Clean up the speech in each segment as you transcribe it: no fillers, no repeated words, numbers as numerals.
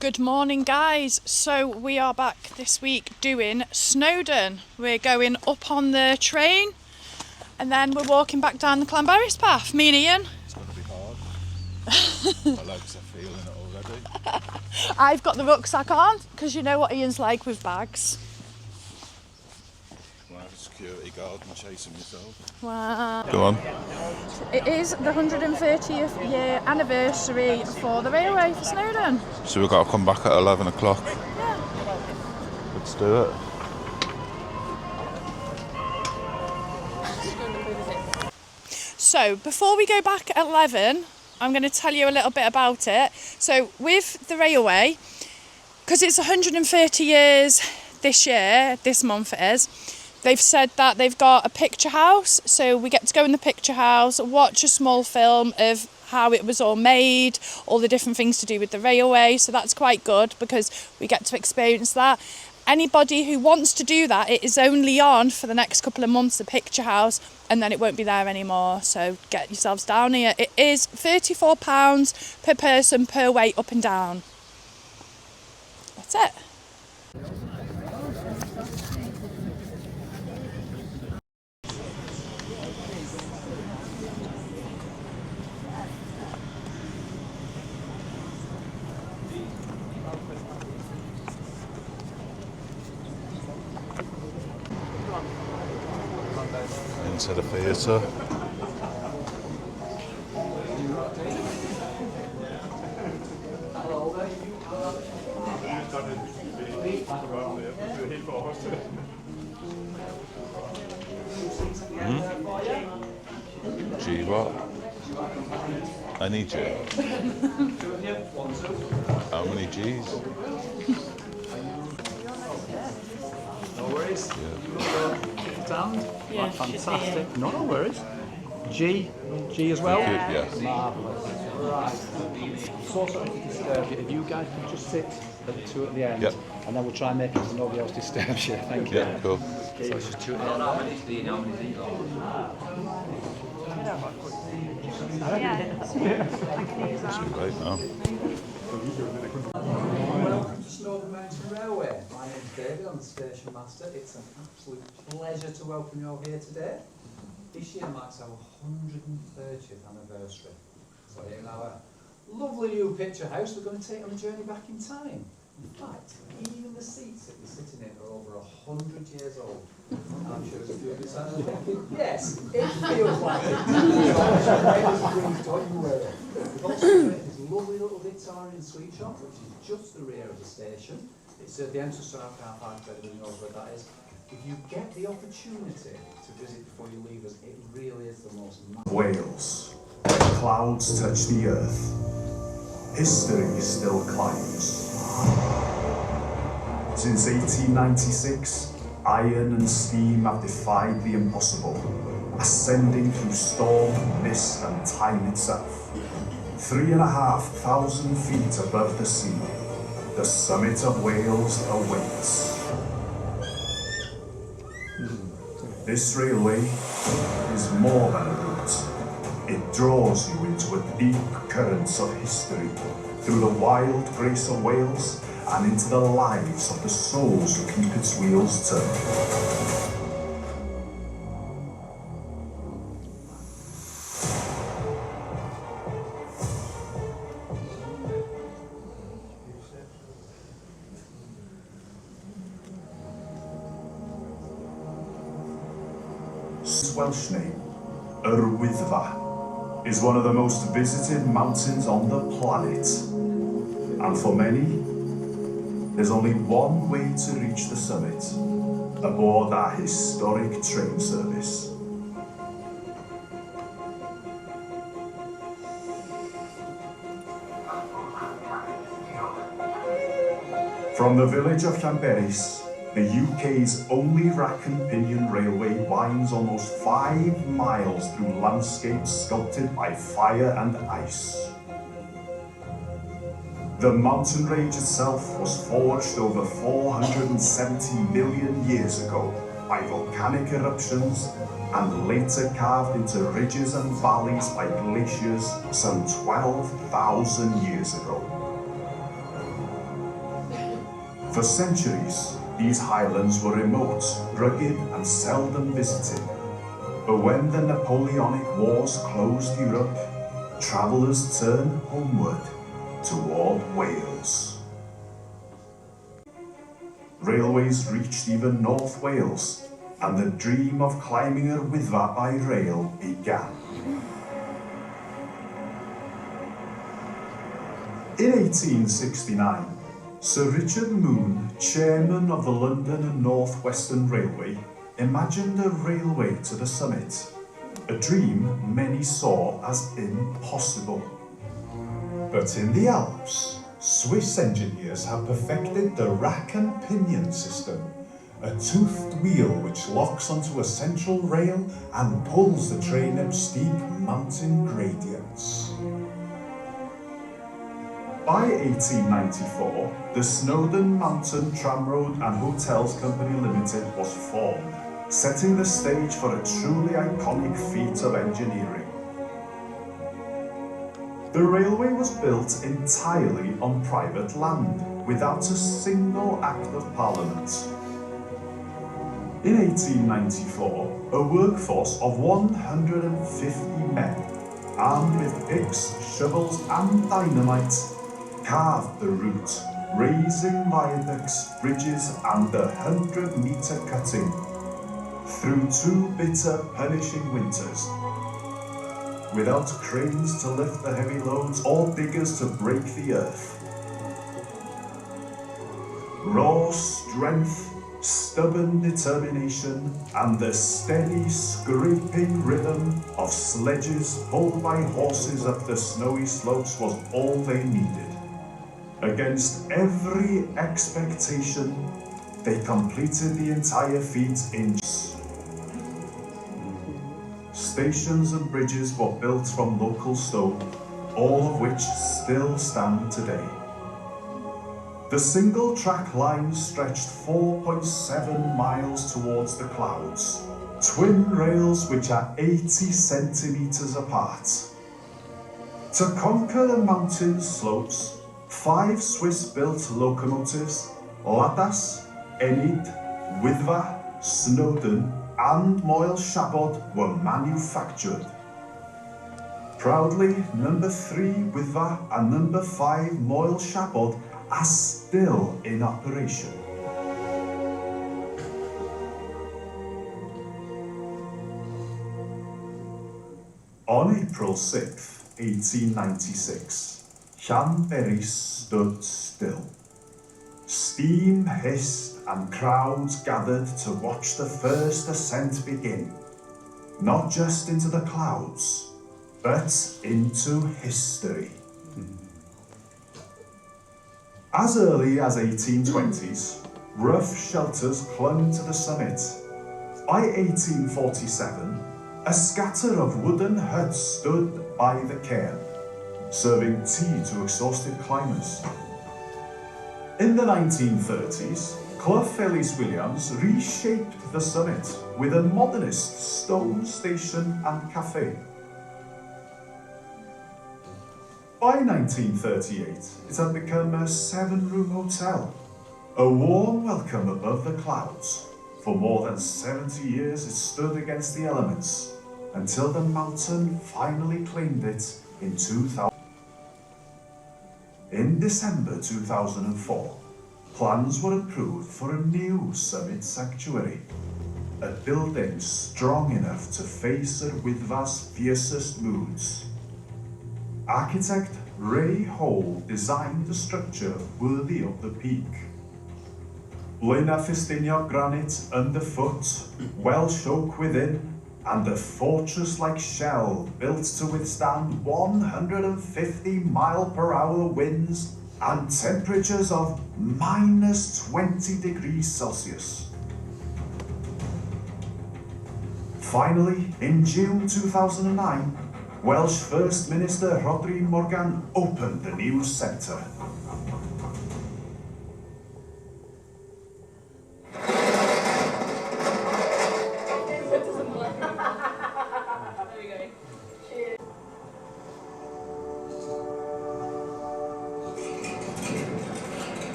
Good morning, guys. So we are back this week doing Snowdon. We're going up on the train and then we're walking back down the Clanberries path. Me and Ian. It's going to be hard. My legs are feeling it already. I've got the rucksack on because you know what Ian's like with bags. I have a security guard and chasing myself. Wow. Go on. It is the 130th year anniversary for the railway for Snowdon. So we've got to come back at 11 o'clock. Yeah. Let's do it. So before we go back at 11, I'm going to tell you a little bit about it. So with the railway, because it's 130 years this month it is, they've said that they've got a picture house. So we get to go in the picture house, watch a small film of how it was all made, all the different things to do with the railway. So that's quite good because we get to experience that. Anybody who wants to do that, it is only on for the next couple of months, the picture house, and then it won't be there anymore. So get yourselves down here. It is £34 per person per way up and down. That's it. Into the theatre. G what? Any G? How many G's? No worries. Stand. Yeah, Right, fantastic. No worries. G as well. Yes. Marvellous. Right. So sorry to disturb you. If you guys could just sit at the two at the end, Yep. and then we'll try and make it so nobody else disturbs you. Thank you. Yeah, cool. So it's just two at the end. Too late now. Welcome to Snowdon Mountain Railway. My name is David, I'm the station master. It's an absolute pleasure to welcome you all here today. This year marks our 130th anniversary. So in our lovely new picture house, we're going to take on a journey back in time. In fact, even the seats that you're sitting in are over 100 years old. And I'm sure there's a few of you sat there thinking, yes, it feels like it. Don't you worry. We've also created this lovely little Victorian sweet shop, which is just the rear of the station. It's at the entrance to our car park, everybody knows where that is. If you get the opportunity to visit before you leave us, it really is the most Wales. Clouds touch the earth. History still climbs. Since 1896, iron and steam have defied the impossible, ascending through storm, mist and time itself. 3,500 feet above the sea, the summit of Wales awaits. This railway is more than a route. It draws you into a deep current of history, through the wild grace of Wales and into the lives of the souls who keep its wheels turning. Its Welsh name, Yr Wyddfa, is one of the most visited mountains on the planet. And for many, there's only one way to reach the summit, aboard our historic train service. From the village of Llanberis, the UK's only rack and pinion railway winds almost 5 miles through landscapes sculpted by fire and ice. The mountain range itself was forged over 470 million years ago by volcanic eruptions and later carved into ridges and valleys by glaciers some 12,000 years ago. For centuries, these highlands were remote, rugged and seldom visited. But when the Napoleonic Wars closed Europe, travellers turned homeward toward Wales. Railways reached even North Wales, and the dream of climbing a Wyddfa by rail began. In 1869, Sir Richard Moon, chairman of the London and North Western Railway, imagined a railway to the summit, a dream many saw as impossible. But in the Alps, Swiss engineers have perfected the rack and pinion system, a toothed wheel which locks onto a central rail and pulls the train up steep mountain gradients. By 1894, the Snowdon Mountain Tramroad and Hotels Company Limited was formed, setting the stage for a truly iconic feat of engineering. The railway was built entirely on private land, without a single Act of Parliament. In 1894, a workforce of 150 men, armed with picks, shovels and dynamite, carved the route, raising viaducts, bridges and the 100-metre cutting through 2 bitter, punishing winters. Without cranes to lift the heavy loads or diggers to break the earth. Raw strength, stubborn determination, and the steady scraping rhythm of sledges pulled by horses up the snowy slopes was all they needed. Against every expectation, they completed the entire feat in stations and bridges were built from local stone, all of which still stand today. The single track line stretched 4.7 miles towards the clouds, twin rails which are 80 centimetres apart. To conquer the mountain slopes, 5 Swiss-built locomotives, Latas, Enid, Wyddfa, Snowdon and Moyle Shabod were manufactured. Proudly, number 3 Wyddfa and number 5 Moyle Shabod are still in operation. On April 6, 1896, Llanberis stood still. Steam hissed and crowds gathered to watch the first ascent begin, not just into the clouds, but into history. As early as 1820s, rough shelters clung to the summit. By 1847, a scatter of wooden huts stood by the cairn, serving tea to exhausted climbers. In the 1930s, Clough Ellis-Williams reshaped the summit with a modernist stone station and cafe. By 1938, it had become a 7-room hotel, a warm welcome above the clouds. For more than 70 years it stood against the elements, until the mountain finally claimed it in 2000. In December 2004, plans were approved for a new summit sanctuary, a building strong enough to face Sir Wyddfa's fiercest moods. Architect Ray Hole designed a structure worthy of the peak. Blaenau granite underfoot, Welsh oak within, and a fortress-like shell built to withstand 150-mile-per-hour winds and temperatures of -20 degrees Celsius. Finally, in June 2009, Welsh First Minister Rhodri Morgan opened the new centre.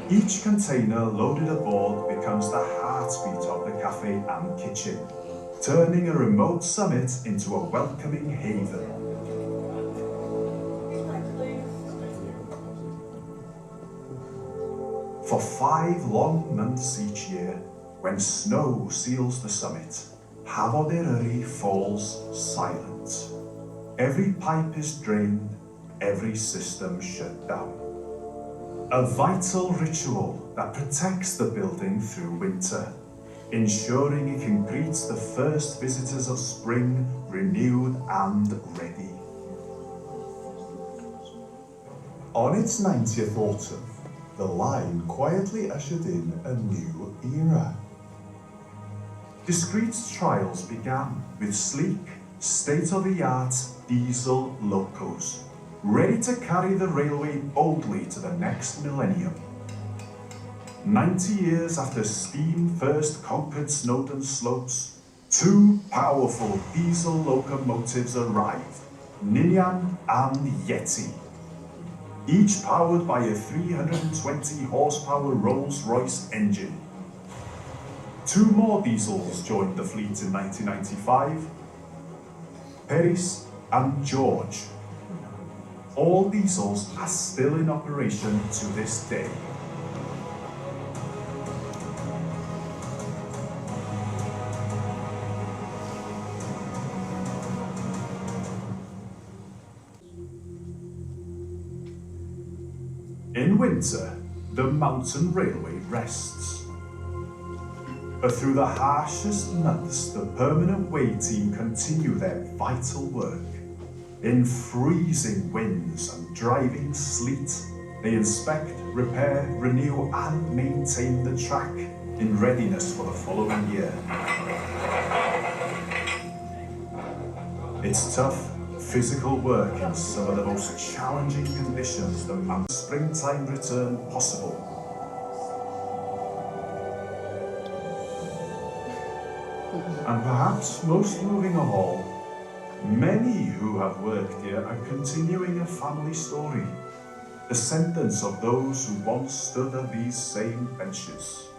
Each container loaded aboard becomes the heartbeat of the cafe and kitchen, turning a remote summit into a welcoming haven. For 5 long months each year, when snow seals the summit, Havoderuri falls silent. Every pipe is drained, every system shut down. A vital ritual that protects the building through winter, ensuring it can greet the first visitors of spring renewed and ready. On its 90th autumn, the line quietly ushered in a new era. Discreet trials began with sleek, state-of-the-art diesel locos, ready to carry the railway boldly to the next millennium. 90 years after steam first conquered Snowdon slopes, 2 powerful diesel locomotives arrived, Ninian and Yeti. Each powered by a 320 horsepower Rolls-Royce engine. 2 more diesels joined the fleet in 1995, Peris and George. All diesels are still in operation to this day. In winter, the mountain railway rests. But through the harshest months, the permanent way team continue their vital work. In freezing winds and driving sleet, they inspect, repair, renew and maintain the track in readiness for the following year. It's tough, physical work in some of the most challenging conditions that make springtime return possible. And perhaps most moving of all, many who have worked here are continuing a family story, descendants of those who once stood at these same benches,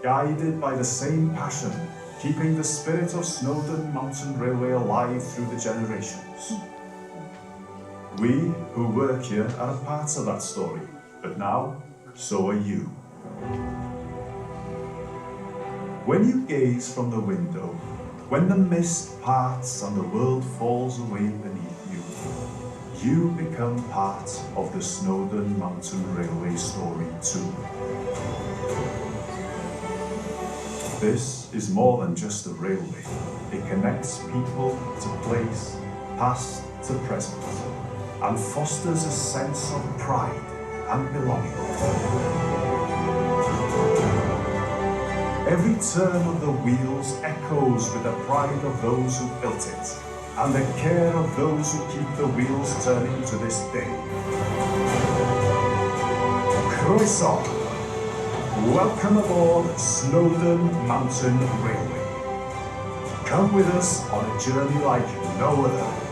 guided by the same passion, keeping the spirit of Snowdon Mountain Railway alive through the generations. We who work here are a part of that story, but now, so are you. When you gaze from the window, when the mist parts and the world falls away beneath you, you become part of the Snowdon Mountain Railway story too. This is more than just a railway. It connects people to place, past to present, and fosters a sense of pride and belonging. Every turn of the wheels echoes with the pride of those who built it, and the care of those who keep the wheels turning to this day. Croeso! Welcome aboard Snowdon Mountain Railway. Come with us on a journey like no other.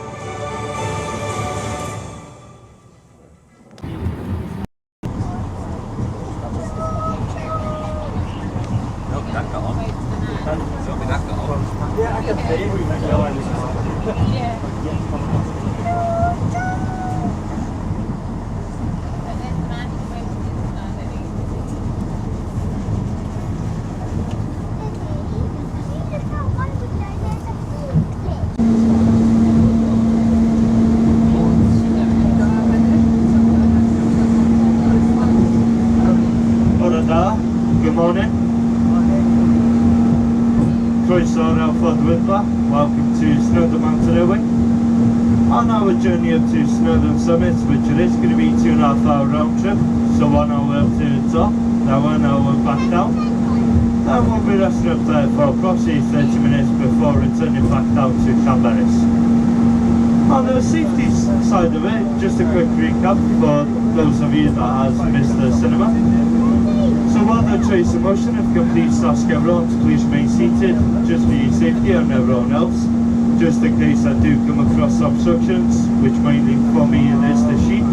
Good morning. Croeso welcome to Snowdon Mountain Railway. On our journey up to Snowdon Summit, which it is going to be 2.5 hour round trip, so 1 hour up to the top, now 1 hour back down. And we'll be resting up there for approximately 30 minutes before returning back down to Llanberis. On the safety side of it, just a quick recap for those of you that has missed the cinema. So while the trains in motion, if complete staff get around, please remain seated, just for your safety and everyone else, just in case I do come across obstructions, which mainly for me is the sheep.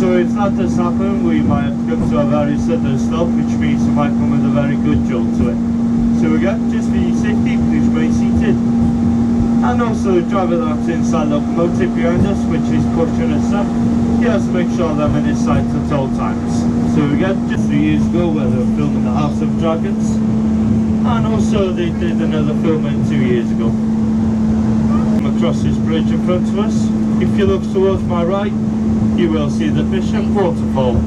So if that does happen, we might have to come to a very sudden stop, which means we might come with a very good jolt to it. So again, just for your safety, please remain seated. And also the driver that's inside the locomotive behind us, which is pushing us up, he has to make sure they're in his sight at all times. So again, just 3 years ago where they were filming the House of Dragons, and also they did another filming 2 years ago. Across this bridge in front of us, if you look towards my right, you will see the Bishop waterfall.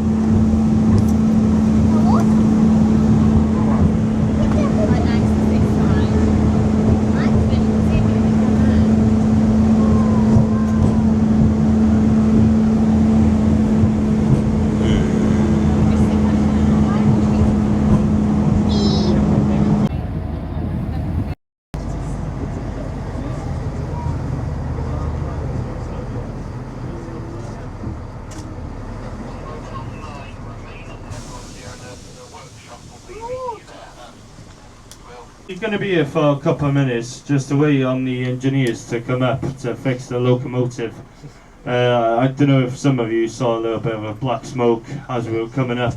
You're going to be here for a couple of minutes just to wait on the engineers to come up to fix the locomotive. I don't know if some of you saw a little bit of a black smoke as we were coming up,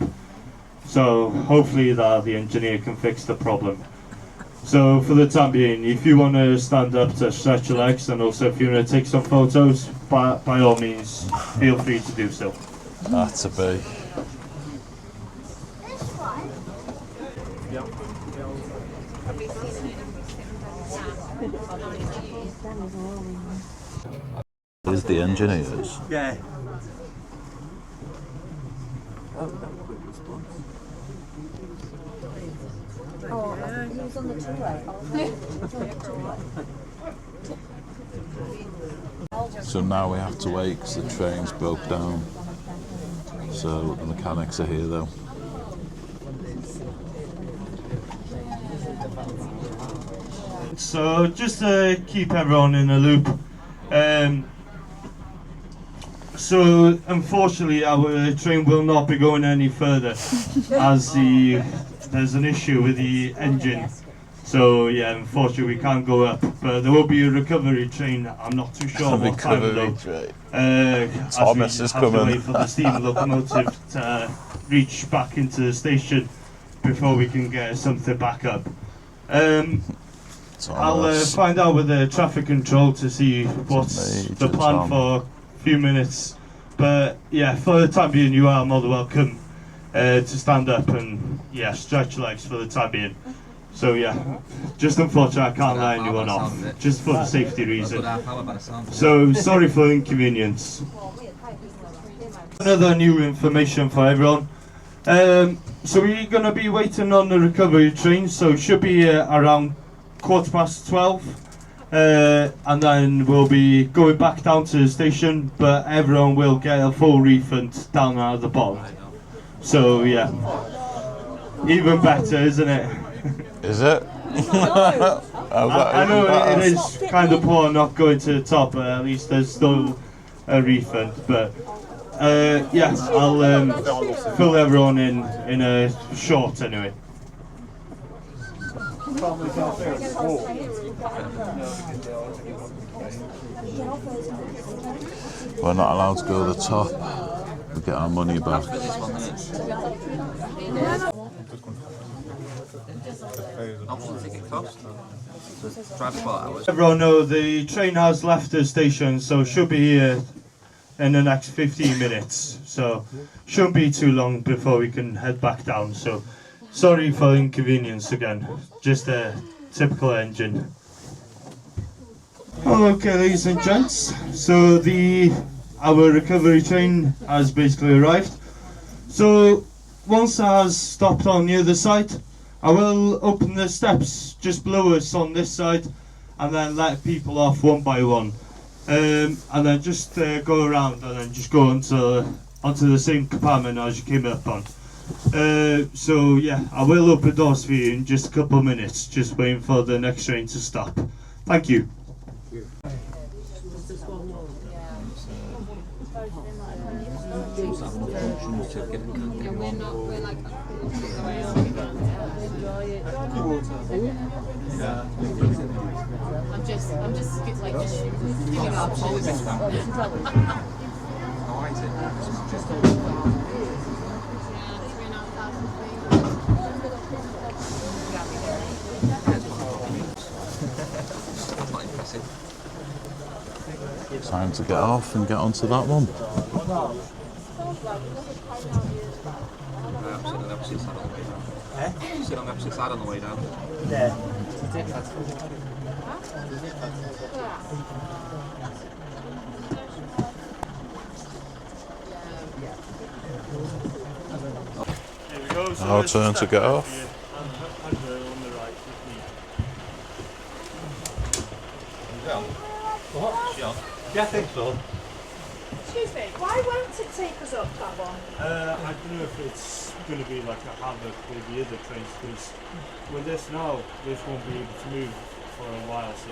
so hopefully the engineer can fix the problem. So for the time being, if you want to stand up to stretch your legs, and also if you want to take some photos, by all means feel free to do so. That's a B. There's the engineers. Yeah. He was on the two-way. So now we have to wait because the train's broke down. So the mechanics are here though. So just to keep everyone in the loop, so unfortunately our train will not be going any further as there's an issue with the engine. So yeah, unfortunately we can't go up, but there will be a recovery train. I'm not too sure what time though. Thomas is coming. To wait for the steam locomotive to reach back into the station before we can get something back up. I'll find out with the traffic control to see what's the plan for a few minutes. But yeah, for the time being, you are more than welcome to stand up and yeah, stretch your legs for the time being. So yeah, just unfortunately I can't let anyone off, just for the safety reason. So sorry for the inconvenience. Another new information for everyone. So we're going to be waiting on the recovery train, so it should be around 12:15, and then we'll be going back down to the station, but everyone will get a full refund down at the bottom. So yeah, even better, isn't it? Is it? I know it is kind of poor not going to the top, but at least there's still a refund. But yeah, I'll fill everyone in a short anyway. We're not allowed to go to the top. We get our money back. Everyone know the train has left the station, so should be here in the next 15 minutes. So shouldn't be too long before we can head back down. So sorry for the inconvenience again. Just a typical engine. Okay, ladies and gents. So our recovery train has basically arrived. So once it has stopped on the other side, I will open the steps just below us on this side and then let people off one by one. And then just go around and then just go onto the same compartment as you came up on. So yeah, I will open doors for you in just a couple of minutes, just waiting for the next train to stop. Thank you. I'm just like giving up. time to get off and get onto that one. Sit on the opposite side on the way down. Here we go. So Our there's the turn to step get back off. here, and handrail on the right with me. Yeah, I think so. Excuse me, why won't it take us up that one? I don't know if it's going to be like a havoc with the other trains, because with this now, this won't be able to move for a while, so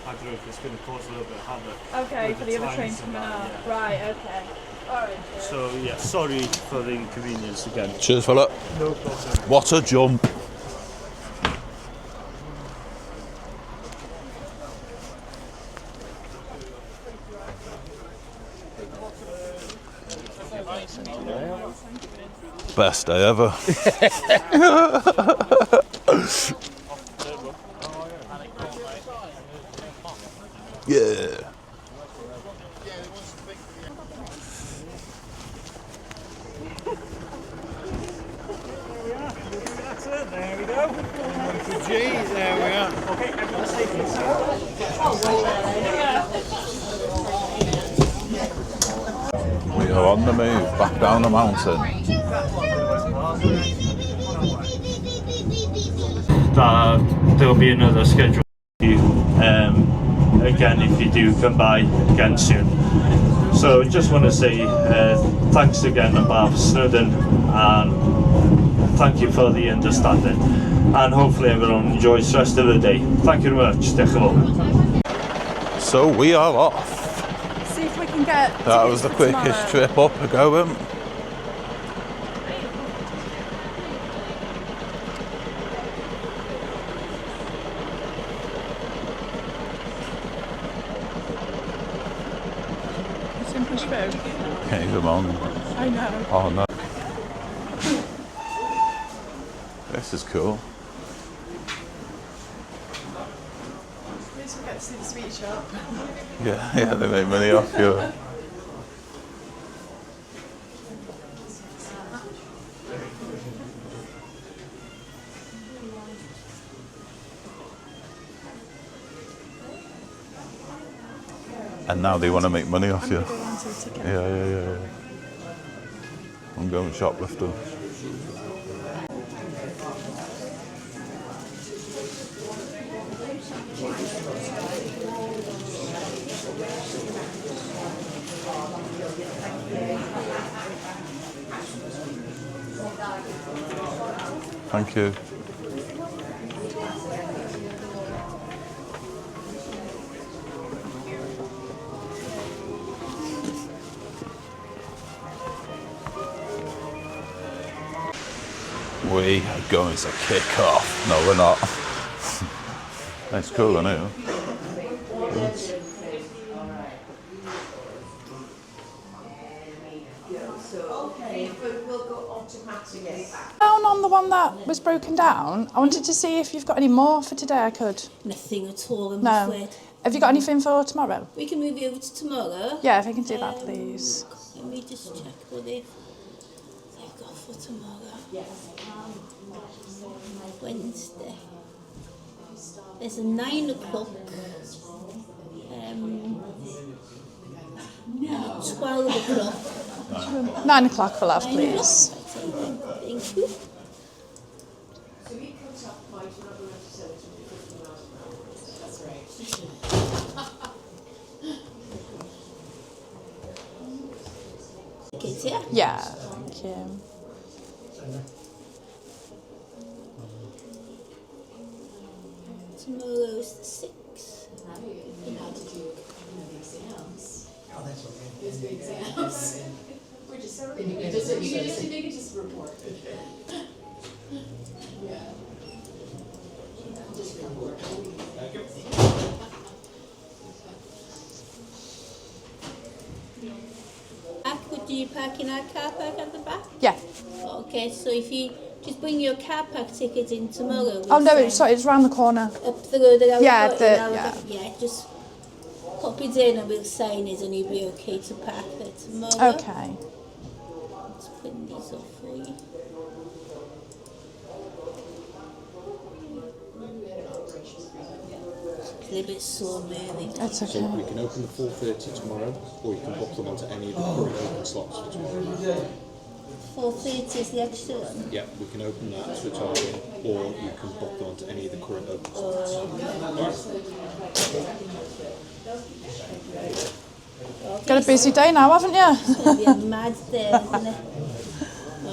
I don't know if it's going to cause a little bit of havoc. Okay, with for the other times trains and coming that, out. yeah. Right, okay. Alright. So yeah, sorry for the inconvenience again. Cheers, fella. No problem. What a jump. Best day ever. Yeah. There we go. 1 G, there we are. Okay, everyone's taking We are on the move, back down the mountain. There'll be another schedule for you again if you do come by again soon. So just want to say thanks again on behalf of Snowdon, and thank you for the understanding, and hopefully everyone enjoys the rest of the day. Thank you very much. Diolch yn fawr. So we are off. See if we can get. That was the quickest trip up a going. Push through. Okay, come on. I know. Oh no. This is cool. At least we get to see the sweet shop. Yeah, they make money off you. And now they want to make money off you. Yeah. I'm going shoplifting. Thank you. We are going to kick off. No, we're not. That's cool, I know. Down on the one that was broken down, I wanted to see if you've got any more for today I could. Nothing at all, I'm No. afraid. Have you got anything for tomorrow? We can move you over to tomorrow. Yeah, if you can do that, please. Let me just check what they've got for tomorrow. Wednesday. There's a 9 o'clock. And a 12 o'clock. 9 o'clock, we'll have, 9 please. o'clock. Thank you. Kids, yeah? Yeah, thank you. Tomorrow's the 6th. You can just report. Would you park in our car park at the back? Yeah. Okay, so if you just bring your car park ticket in tomorrow. Oh no, sorry, it's round the corner. Up the road around Yeah, the, yeah. yeah, just pop it in and we'll sign it and you'll be okay to park there tomorrow. Okay. Let's print these off for you. It's a little bit sore moving. That's okay. So we can open the 4:30 tomorrow, or you can book them onto any of the current open slots for tomorrow. 4:30 is the extra one. Yeah, we can open that for target, or you can book them onto any of the current open slots. Got a busy day now, haven't you? It's going to be a mad day, isn't it?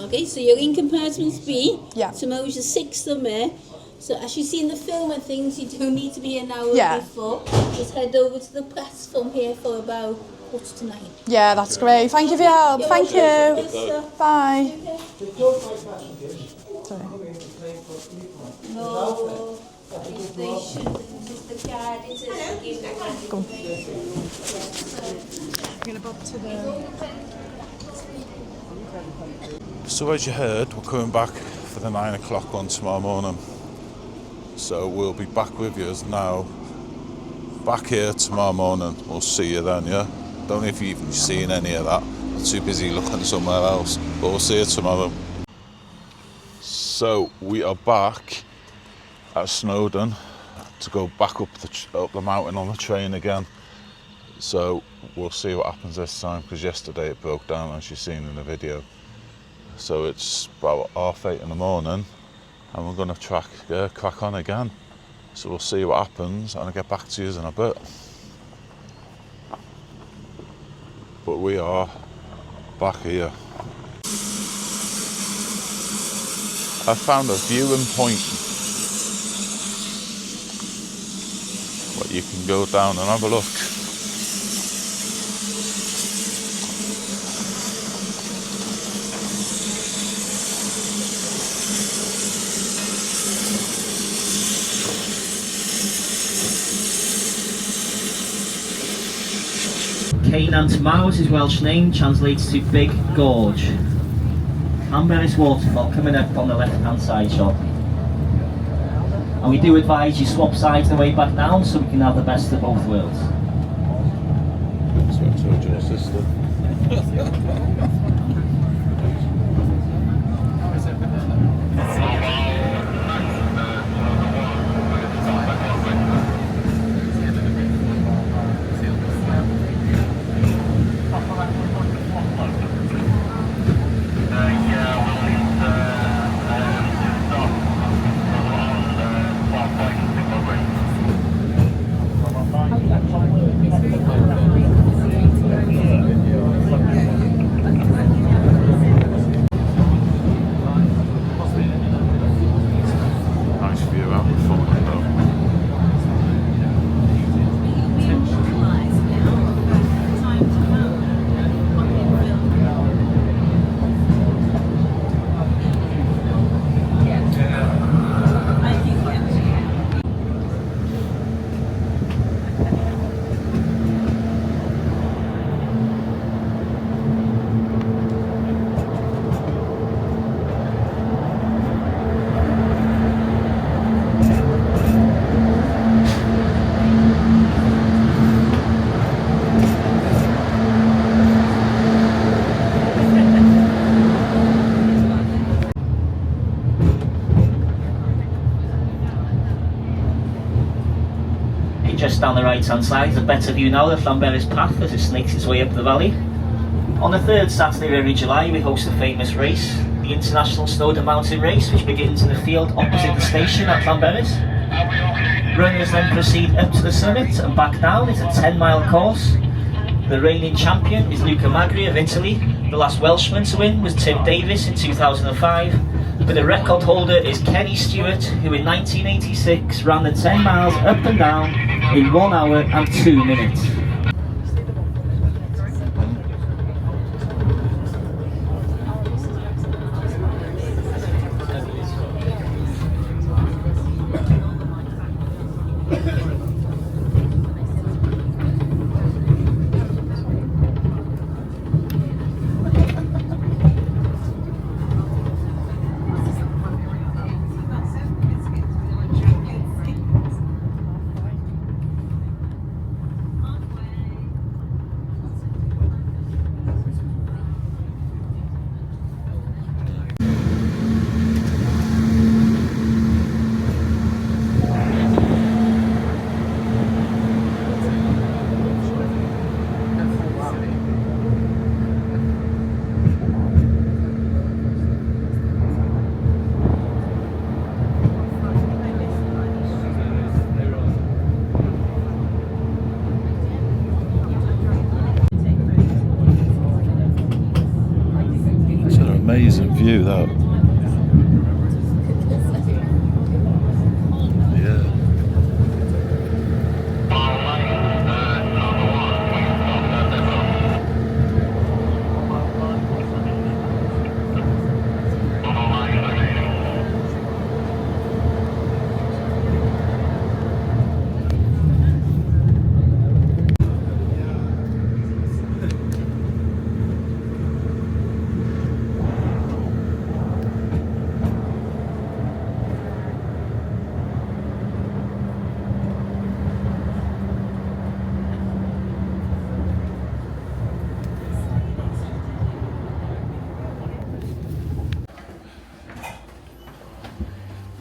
Okay, so you're in compartments B. Yeah. Tomorrow's the 6th of May. So as you see in the film and things, you do need to be an hour Yeah. before. Just head over to the press from here for about 8:45. Yeah, that's great. Thank you for your help. You're Thank welcome. you. Yes, sir. Bye. Sorry. No, they should. Just the card. It's a Go on. I'm going to bob to the... So as you heard, we're coming back for the 9 o'clock one tomorrow morning. So we'll be back with you now. Back here tomorrow morning. We'll see you then, yeah? Don't know if you've even seen any of that. I'm too busy looking somewhere else. But we'll see you tomorrow. So we are back at Snowdon to go back up the mountain on the train again. So we'll see what happens this time, because yesterday it broke down, as you've seen in the video. So it's about 8:30 in the morning and we're going to crack on again. So we'll see what happens and I'll get back to you in a bit. But we are back here. I found a viewing point where you can go down and have a look. Canan Mawr's is Welsh name, translates to Big Gorge. Llanberis waterfall coming up on the left hand side shot. And we do advise you swap sides on the way back down so we can have the best of both worlds. That's what I told your sister. Nice view out the front window. Just down the right hand side is a better view now of Llanberis Path as it snakes its way up the valley. On the third Saturday of every July we host a famous race, the International Snowdon Mountain Race, which begins in the field opposite the station at Llanberis. Runners then proceed up to the summit and back down. It's a 10-mile course. The reigning champion is Luca Magri of Italy. The last Welshman to win was Tim Davis in 2005. But the record holder is Kenny Stewart, who in 1986 ran the 10 miles up and down in 1 hour and 2 minutes. amazing view, that. Yeah.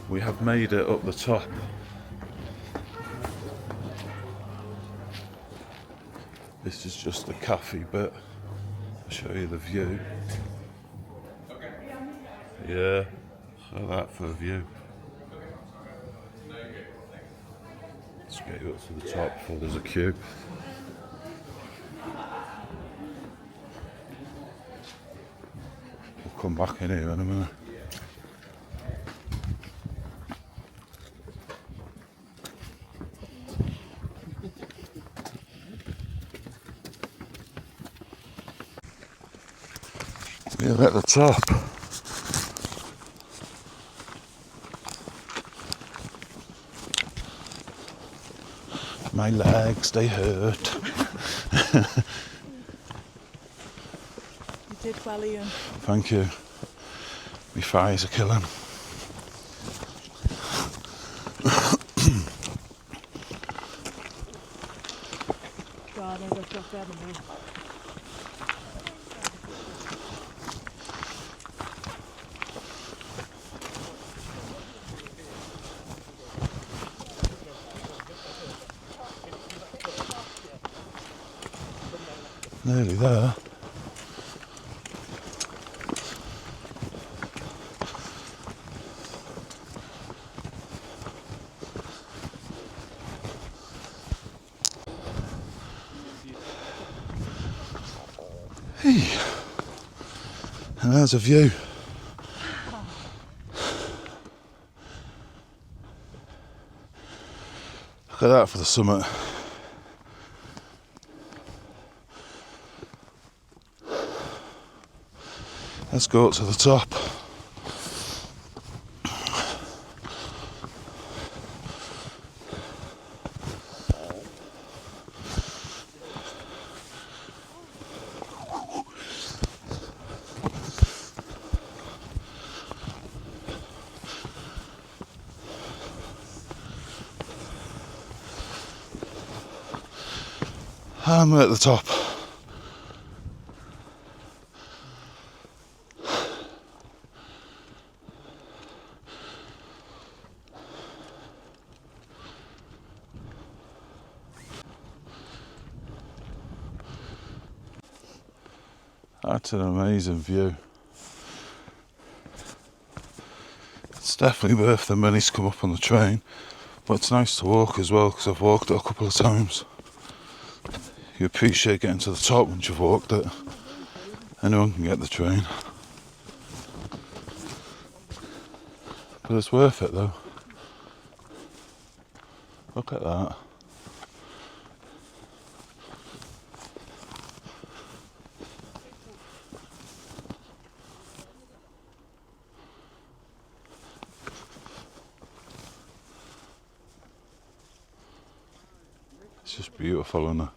We have made it up the top. This is just the cafe bit. I'll show you the view. Yeah, so that for the view. Let's get you up to the top before there's a queue. We'll come back in here in a minute. We're at the top. My legs, they hurt. You did well, Ian. Thank you. My thighs are killing. God, I got that better. Nearly there. Hey. And there's a view. Look at that for the summit. Let's go up to the top. And we're at the top. That's an amazing view. It's definitely worth the money to come up on the train, but it's nice to walk as well, because I've walked it a couple of times. You appreciate getting to the top once you've walked it. Anyone can get the train, but it's worth it though. Look at that. It's just beautiful, isn't it?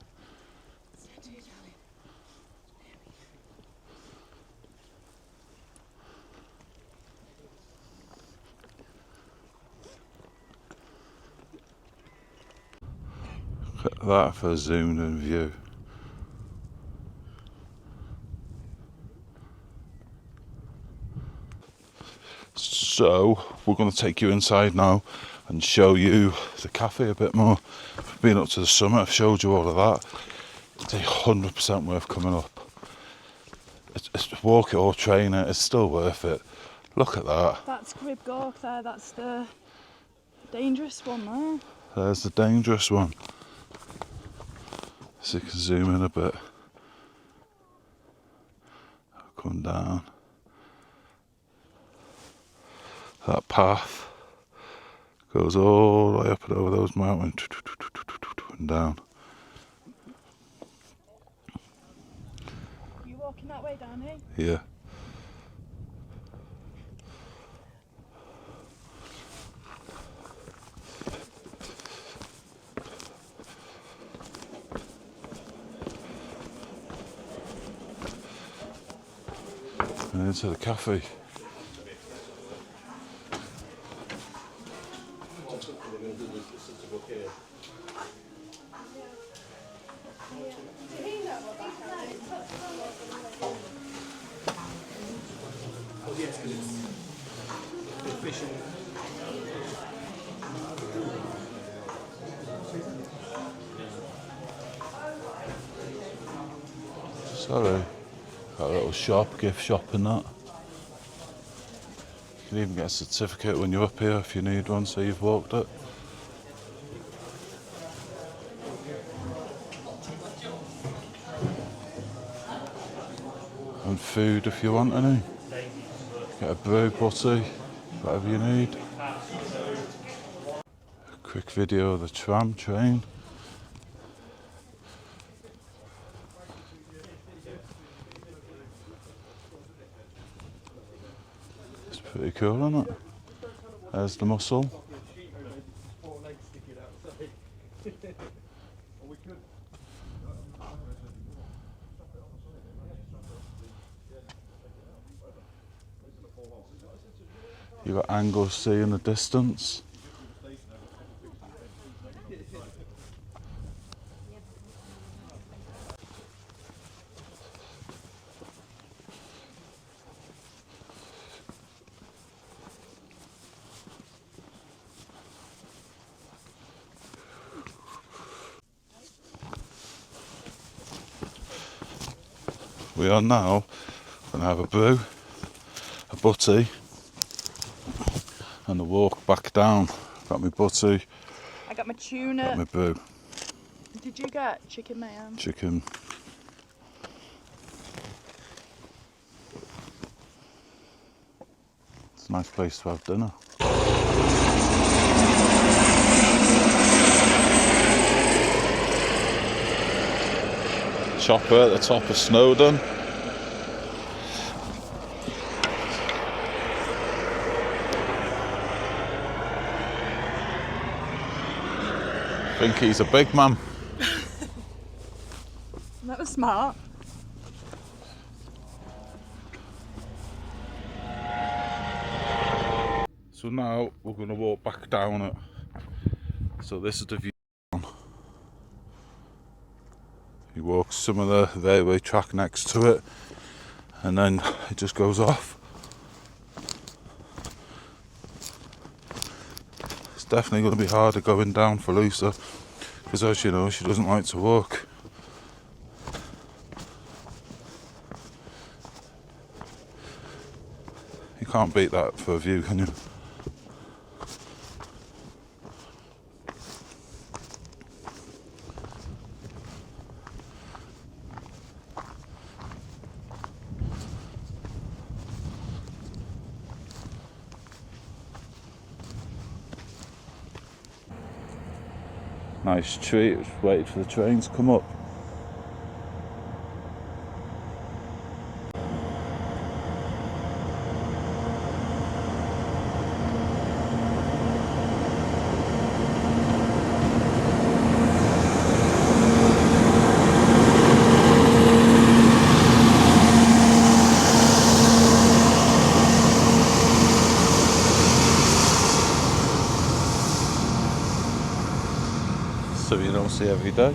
Look at that for a zoomed in view. So we're going to take you inside now and show you the cafe a bit more. We've been up to the summit, I've showed you all of that. It's 100% worth coming up. It's walk it or train it, it's still worth it. Look at that. That's Crib Gork there, that's the dangerous one there. There's the dangerous one. So you can zoom in a bit. Come down. That path goes all the way up and over those mountains and down. You walking that way, Danny? Yeah. And into the cafe. Sorry, got a little shop, gift shop and that. You can even get a certificate when you're up here if you need one, so you've walked it. And food if you want any. Get a brew, butty, whatever you need. A quick video of the tram train. It's pretty cool, isn't it? There's the mussel. You got Anglesey in the distance. We are now going to have a brew, a butty, and a walk back down. Got my butty. I got my tuna. Got my brew. Did you get chicken mayo? Chicken. It's a nice place to have dinner. Chopper at the top of Snowdon. I think he's a big man. That was smart. So now we're going to walk back down it. So this is the view. You walk some of the railway track next to it, and then it just goes off. It's definitely going to be harder going down for Lucy, because as you know, she doesn't like to walk. You can't beat that for a view, can you? Nice treat, just waited for the train to come up. So you don't see every day.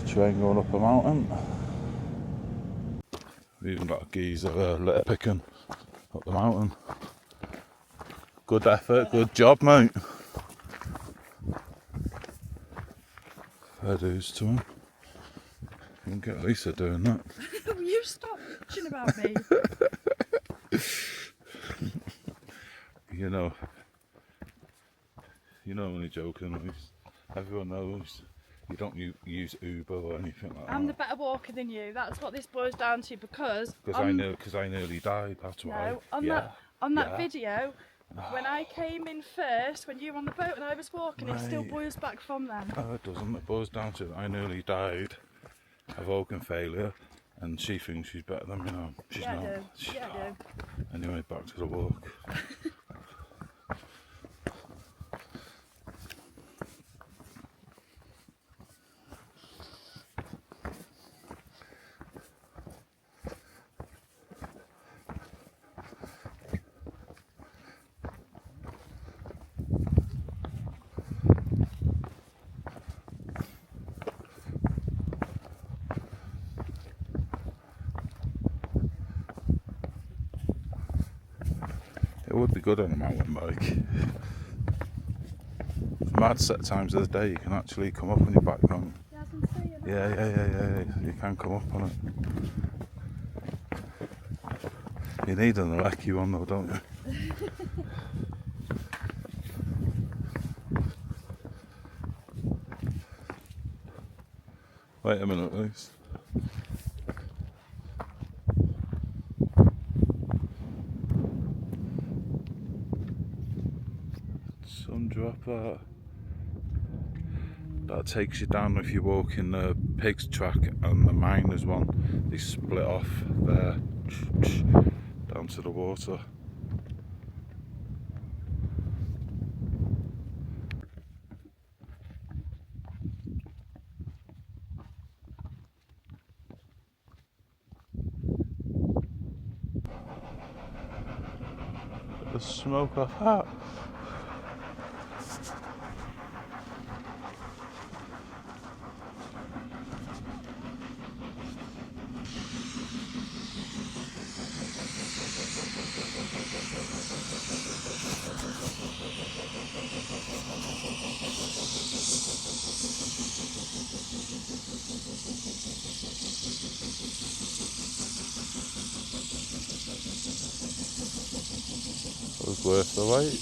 Train going up a mountain. We've even got a geezer litter picking up the mountain. Good effort, good job, mate. Fair dues to him. You can get Lisa doing that. You stop bitching about me. You know, only joking. Everyone knows you don't use Uber or anything like that. I'm the better walker than you. That's what this boils down to because I nearly died. That's why. No, on that Yeah. video, when I came in first, when you were on the boat and I was walking, it still Right. boils back from then. Oh, it doesn't. It boils down to I nearly died of organ failure, and she thinks she's better than me now. She's Yeah, I not. do. She's Yeah, I do. Anyway, back to the walk. It would be good on a mountain bike. Mad set times of the day, you can actually come up on your back, can't you? Yeah, I can see it. Yeah. You can come up on it. You need an electric one though, don't you? Wait a minute, please. Sun drop that. That takes you down if you walk in the pigs track and the miners one. They split off there down to the water. The smoke off that. It was worth the wait.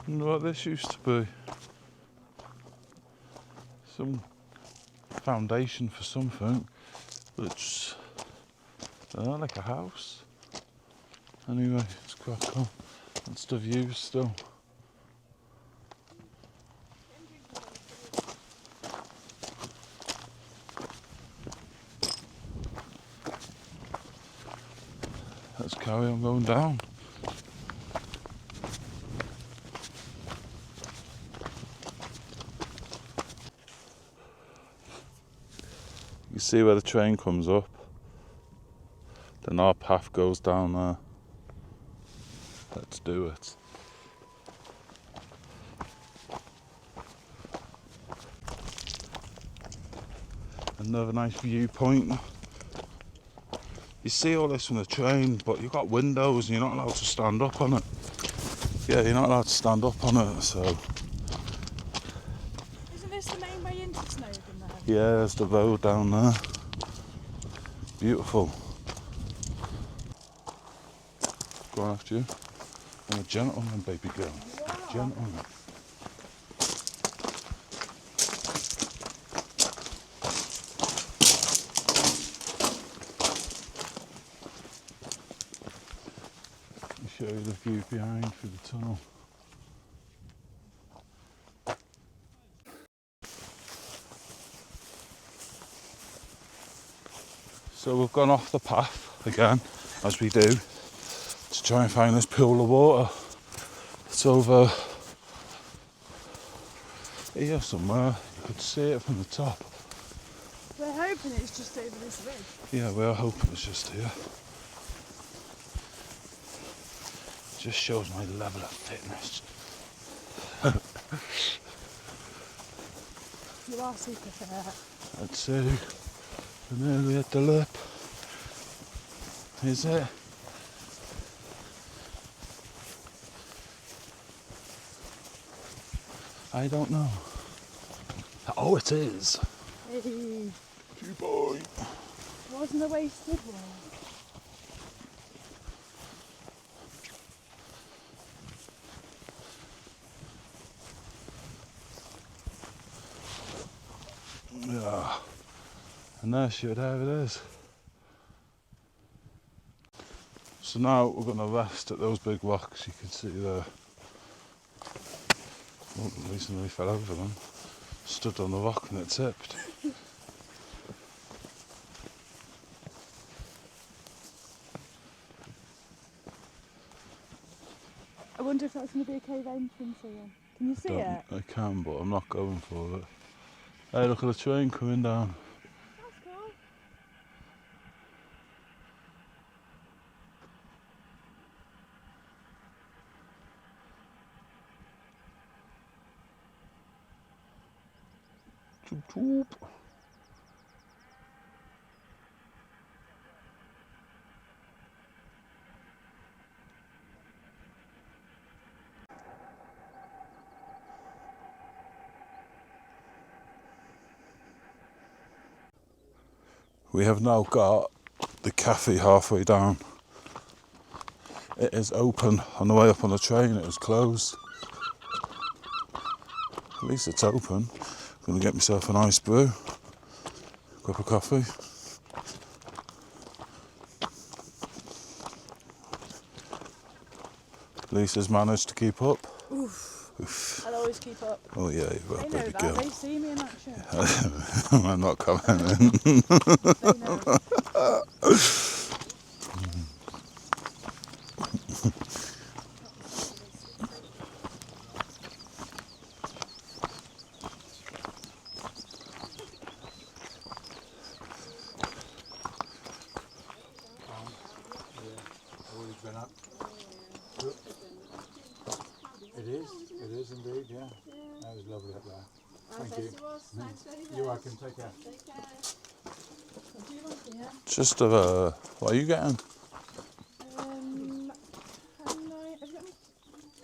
Wonder what this used to be. Some foundation for something, but it's like a house. Anyway, it's crack on. That's the view still. Let's carry on going down. You see where the train comes up, then our path goes down there. Let's do it. Another nice viewpoint. You see all this from the train, but you've got windows and you're not allowed to stand up on it. Yeah, you're not allowed to stand up on it, so. Isn't this the main way into Snowdon then? Yeah, there's the road down there. Beautiful. Go on after you. I'm a gentleman, baby girl. Wow. Gentleman. I'll show you the view behind through the tunnel. So we've gone off the path again, as we do, to try and find this pool of water. It's over here somewhere. You could see it from the top. We're hoping it's just over this ridge. Yeah, we're hoping it's just here. Just shows my level of fitness. You are super fit. Let's see. We're nearly at the lip. Is it? I don't know. Oh, it is. Hey. 2 Wasn't a wasted one. Yeah. And there it is. So now we're going to rest at those big rocks you can see there. Oh, at least nearly fell over them. Stood on the rock and it tipped. I wonder if that's going to be a cave entrance here. Can you see it? I can, but I'm not going for it. Hey, look at the train coming down. That's cool. Choop choop. We have now got the cafe halfway down. It is open. On the way up on the train it was closed. At least it's open. I'm going to get myself an ice brew, cup of coffee. Lisa's managed to keep up. Oof. Oof. I'll always keep up. Oh yeah, you're a They know baby that. girl. They see me in action. I'm not commenting. They know. It is indeed, yeah. That was lovely up there. Thank you. Thanks very much. You're welcome, take care. Take care. What do you want here? Just what are you getting? Have you got any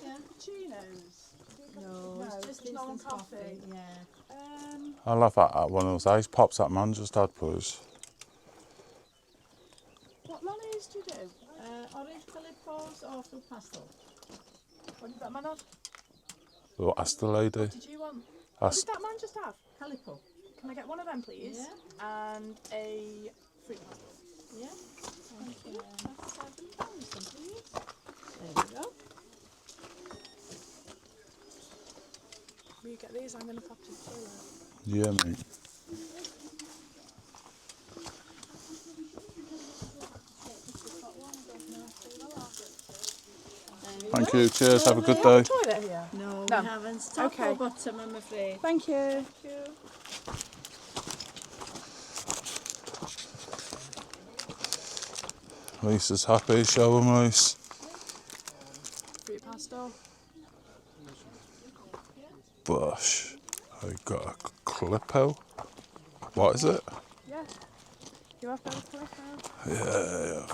cappuccinos? No, it's just no instant coffee. Yeah. I'll have one of those ice pops that man just had, please. What mayonnaise do you do? Orange Calippos or fruit pastel? What did that man have? Oh, ask the lady. What did you want? What did that man just have? Calippo. Can I get one of them, please? Yeah. And a fruit pastel. Yeah. Thank you. That's £7, please. There we go. Will you get these? I'm going to pop to the toilet. Yeah, mate. Thank you. Cheers. Have a good day. Toilet here? No, No. we haven't. Top or bottom, I'm afraid. Thank you. Thank you. Lisa's happy. Show them, Lise. Fruit pastel. Bush. I got a Calippo. What is it? Yeah. You have got a Calippo? Yeah.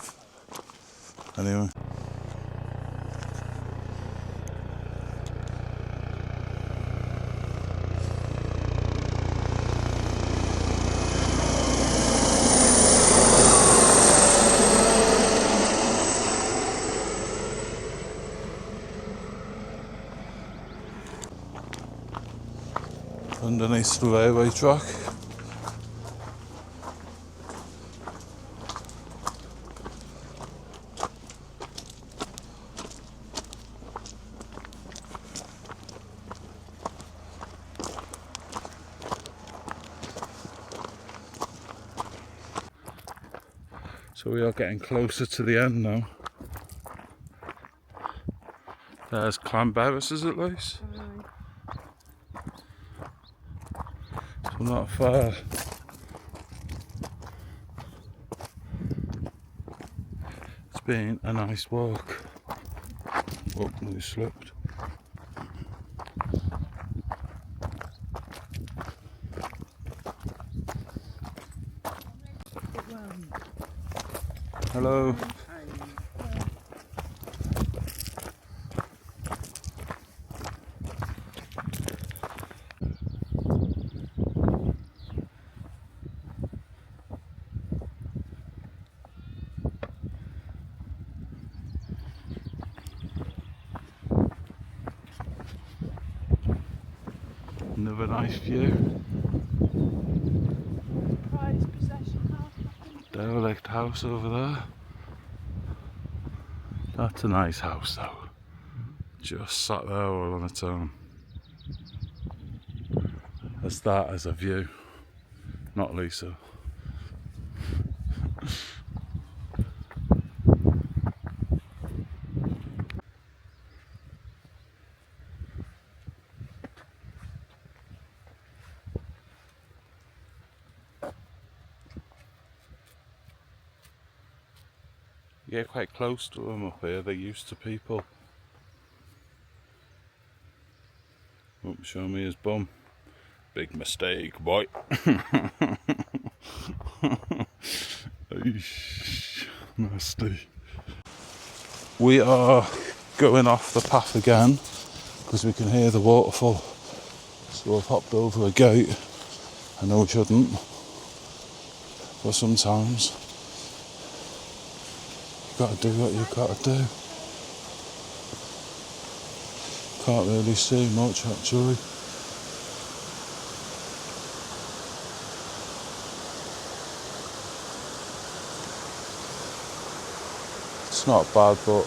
Anyway. Underneath the railway track. So we are getting closer to the end now. There's Clanberis, is it, Lise? So not far. It's been a nice walk. Oh, we slipped. Hello. Another nice view. Prized possession house. Derelict house over there. That's a nice house though. Just sat there all on its own. As that as a view. Not Lisa. You get quite close to them up here, they're used to people. Won't show me his bum. Big mistake, boy. Eesh, nasty. We are going off the path again because we can hear the waterfall. So I've hopped over a gate. I know we shouldn't, but sometimes you gotta do what you gotta do. Can't really see much actually. It's not bad, but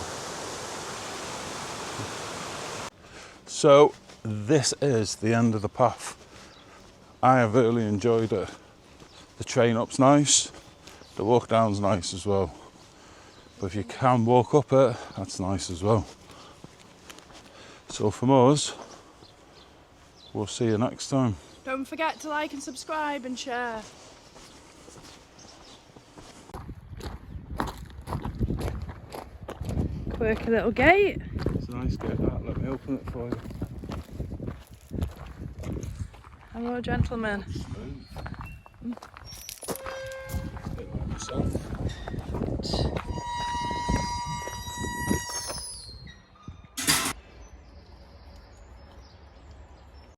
so this is the end of the path. I have really enjoyed it. The train up's nice, the walk down's nice as well. But if you can walk up it, that's nice as well. So from us, we'll see you next time. Don't forget to like and subscribe and share. Quirky little gate. It's a nice gate that, let me open it for you. Hello, gentlemen. Bit like myself.